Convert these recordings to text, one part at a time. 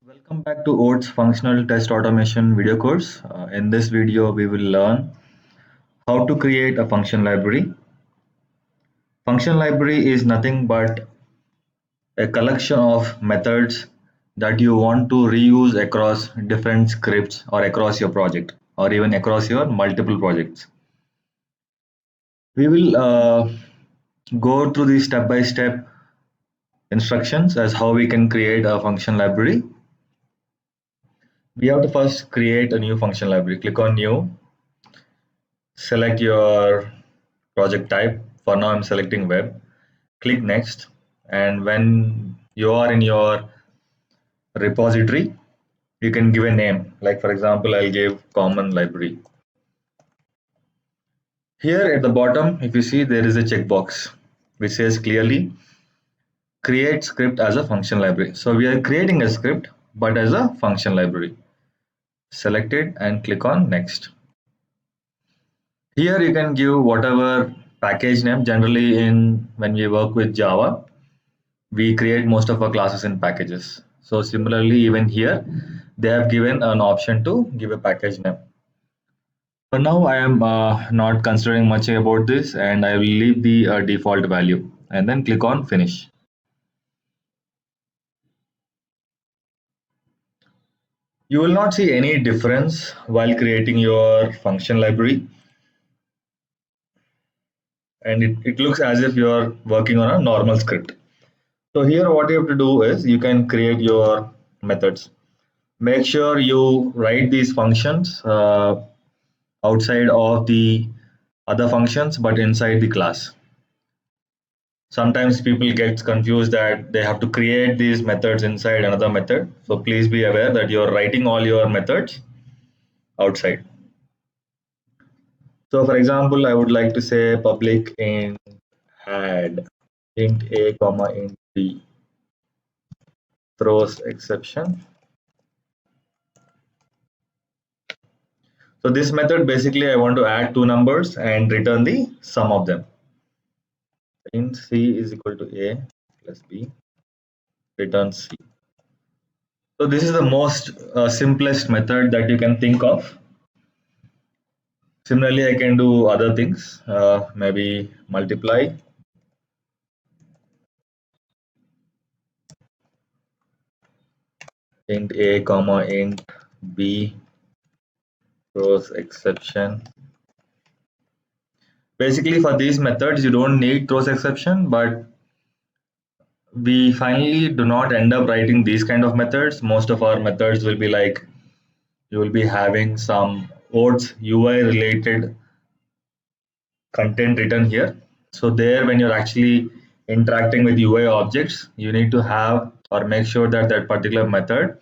Welcome back to OAT's Functional Test Automation video course. In this video, we will learn how to create a function library. Function library is nothing but a collection of methods that you want to reuse across different scripts or across your project or even across your multiple projects. We will go through the step-by-step instructions as how we can create a function library. We have to first create a new function library. Click on new. Select your project type. For now, I'm selecting web. Click next. And when you are in your repository, you can give a name. Like for example, I'll give common library. Here at the bottom, if you see, there is a checkbox which says clearly create script as a function library. So we are creating a script, but as a function library. Select it and click on next. Here you can give whatever package name. Generally, in when we work with Java, we create most of our classes in packages. So similarly, even here, they have given an option to give a package name. For now, I am not considering much about this, and I will leave the default value and then click on finish. You will not see any difference while creating your function library, and it looks as if you are working on a normal script. So here what you have to do is you can create your methods. Make sure you write these functions outside of the other functions but inside the class. Sometimes people get confused that they have to create these methods inside another method. So please be aware that you're writing all your methods outside. So for example, I would like to say public int add int a comma int b throws exception. So this method basically I want to add two numbers and return the sum of them. Int c is equal to a plus b, return c. So this is the most simplest method that you can think of. Similarly, I can do other things, maybe multiply int a comma int b throws exception. Basically, for these methods, you don't need throws exception, but we finally do not end up writing these kind of methods. Most of our methods will be like you will be having some OATS UI related content written here. So there, when you're actually interacting with UI objects, you need to have or make sure that that particular method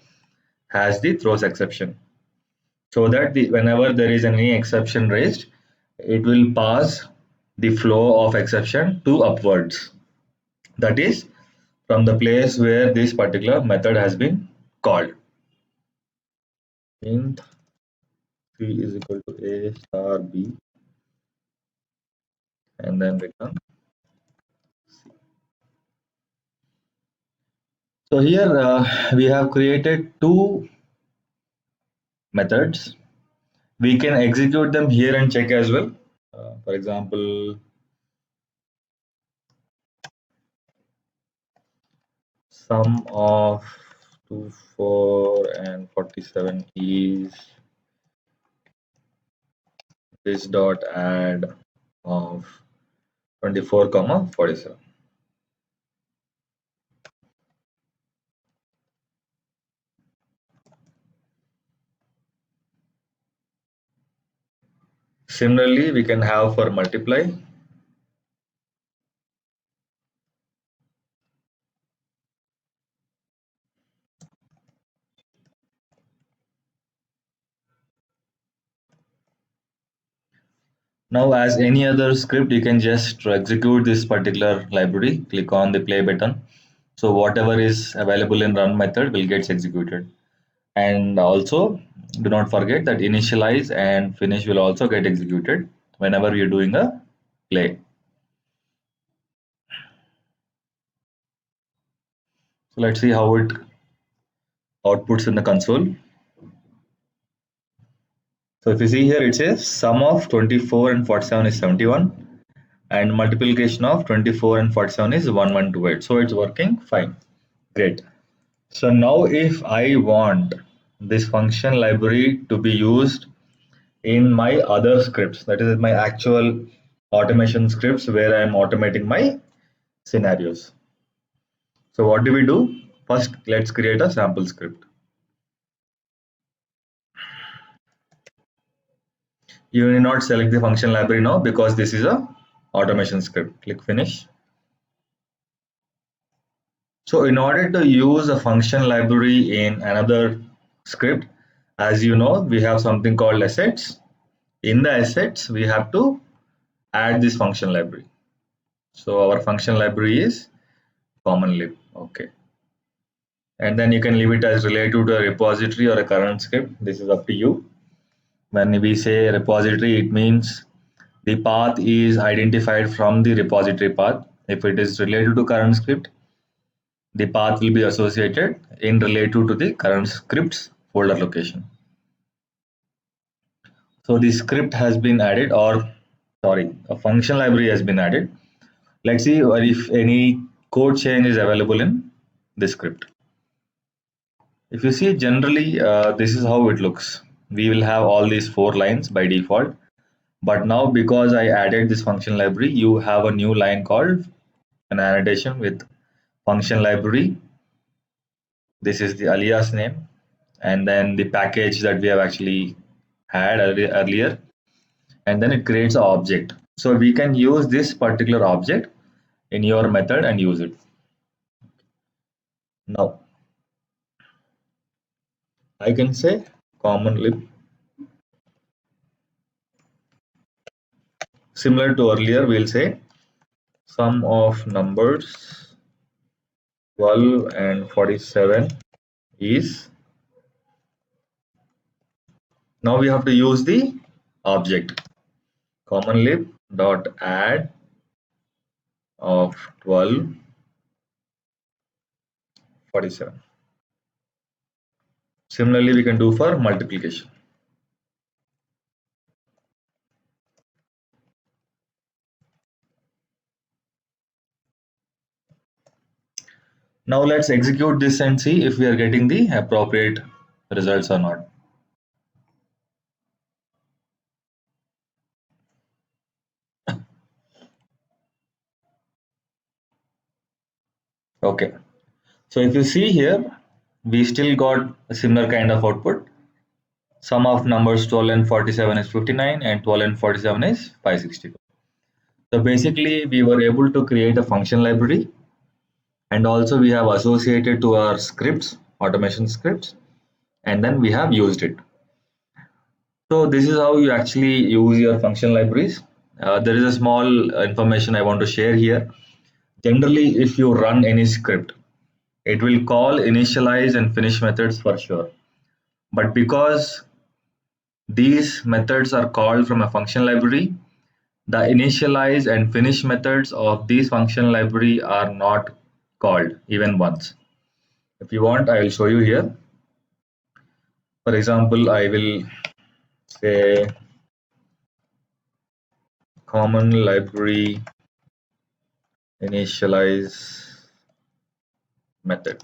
has the throws exception, so that whenever there is any exception raised, it will pass the flow of exception to upwards. That is from the place where this particular method has been called. Int c is equal to a star b and then return. So here we have created two methods. We can execute them here and check as well. For example, sum of 24 and 47 is this dot add of 24 comma 47. Similarly, we can have for multiply. Now, as any other script, you can just execute this particular library. Click on the play button. So whatever is available in run method will get executed. And also, do not forget that initialize and finish will also get executed whenever you're doing a play. So let's see how it outputs in the console. So if you see here, it says sum of 24 and 47 is 71, and multiplication of 24 and 47 is 1128. So it's working fine. Great. So now if I want this function library to be used in my other scripts, that is my actual automation scripts where I am automating my scenarios. So what do we do? First, let's create a sample script. You need not select the function library now because this is a automation script. Click finish. So in order to use a function library in another script, as you know, we have something called assets. In the assets, we have to add this function library. So our function library is common lib. Okay. And then you can leave it as related to a repository or a current script. This is up to you. When we say repository, it means the path is identified from the repository path. If it is related to current script, the path will be associated in related to the current script's folder location. So the script has been added, or sorry, a function library has been added. Let's see if any code change is available in the script. If you see, generally this is how it looks. We will have all these 4 lines by default, but now because I added this function library, you have a new line called an annotation with function library. This is the alias name, and then the package that we have actually had earlier, and then it creates an object. So we can use this particular object in your method and use it. Now I can say common lib. Similar to earlier, we'll say sum of numbers 12 and 47 is. Now we have to use the object common lib dot add of 12 47. Similarly, we can do for multiplication. Now let's execute this and see if we are getting the appropriate results or not. Okay, so if you see here, we still got a similar kind of output. Sum of numbers 12 and 47 is 59, and 12 and 47 is 564. So basically, we were able to create a function library, and also we have associated to our scripts, automation scripts, and then we have used it. So this is how you actually use your function libraries. There is a small information I want to share here. Generally, if you run any script, it will call initialize and finish methods for sure. But because these methods are called from a function library, the initialize and finish methods of these function library are not called even once. If you want, I will show you here. For example, I will say common library initialize method.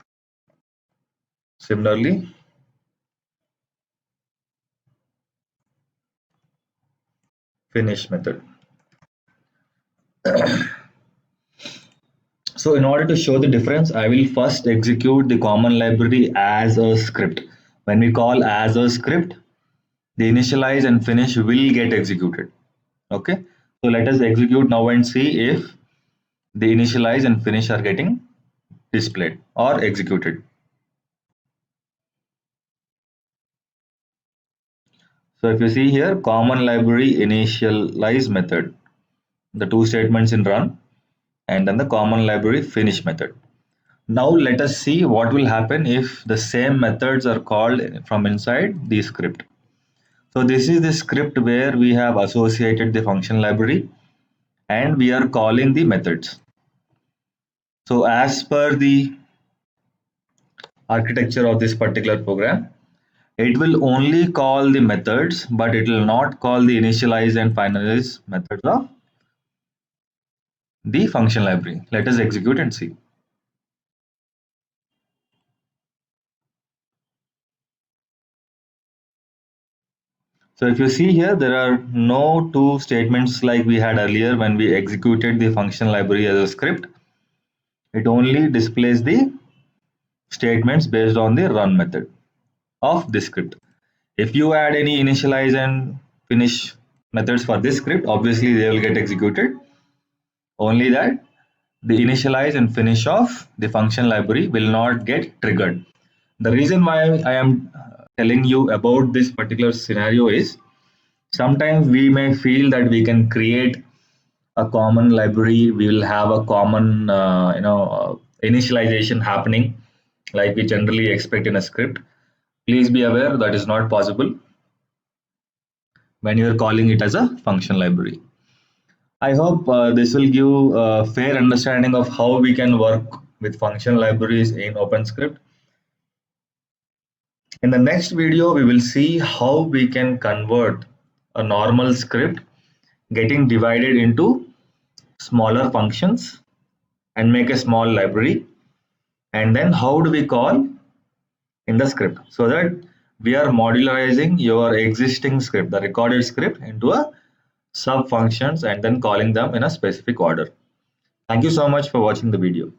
Similarly, finish method. So in order to show the difference, I will first execute the common library as a script. When we call as a script, the initialize and finish will get executed. Okay, so let us execute now and see if the initialize and finish are getting displayed or executed. So if you see here, common library initialize method, the two statements in run, and then the common library finish method. Now let us see what will happen if the same methods are called from inside the script. So this is the script where we have associated the function library and we are calling the methods. So as per the architecture of this particular program. It will only call the methods, but it will not call the initialize and finalize methods of the function library. Let us execute and see. So if you see here, there are no two statements like we had earlier when we executed the function library as a script. It only displays the statements based on the run method of this script. If you add any initialize and finish methods for this script, obviously they will get executed. Only that the initialize and finish of the function library will not get triggered. The reason why I am telling you about this particular scenario is sometimes we may feel that we can create a common library, we will have a common initialization happening like we generally expect in a script. Please be aware that is not possible when you are calling it as a function library. I hope this will give a fair understanding of how we can work with function libraries in OpenScript. In the next video, we will see how we can convert a normal script getting divided into smaller functions and make a small library, and then how do we call in the script so that we are modularizing your existing script, the recorded script, into a sub functions and then calling them in a specific order. Thank you so much for watching the video.